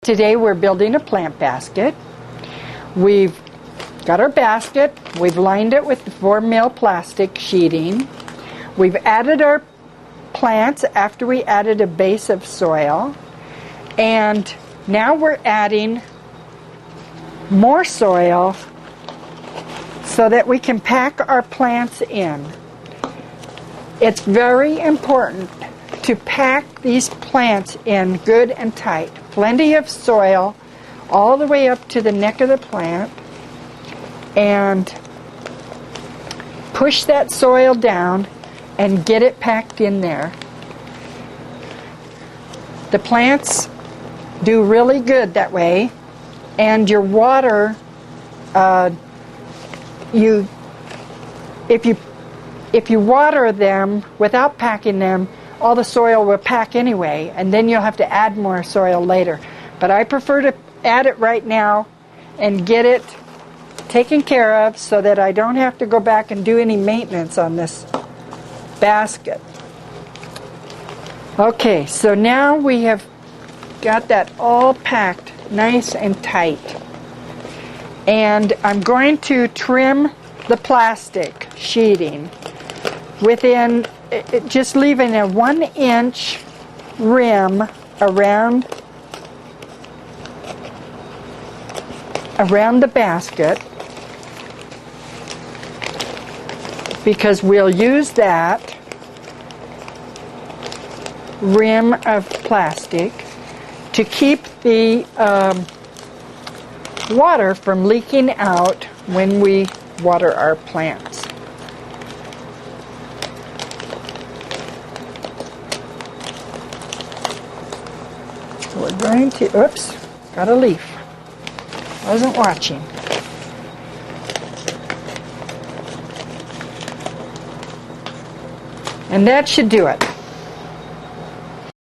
Today we're building a plant basket. We've got our basket, we've lined it with the 4mm plastic sheeting. We've added our plants after we added a base of soil. And now we're adding more soil so that we can pack our plants in. It's very important to pack these plants in good and tight. Plenty of soil all the way up to the neck of the plant, and push that soil down and get it packed in there. The plants do really good that way, and your water, if you water them without packing them, all the soil will pack anyway, and then you'll have to add more soil later. But I prefer to add it right now and get it taken care of so that I don't have to go back and do any maintenance on this basket. Okay, so now we have got that all packed nice and tight. And I'm going to trim the plastic sheeting within, just leaving a 1-inch rim around the basket, because we'll use that rim of plastic to keep the water from leaking out when we water our plants. We're going to, oops, got a leaf. Wasn't watching. And that should do it.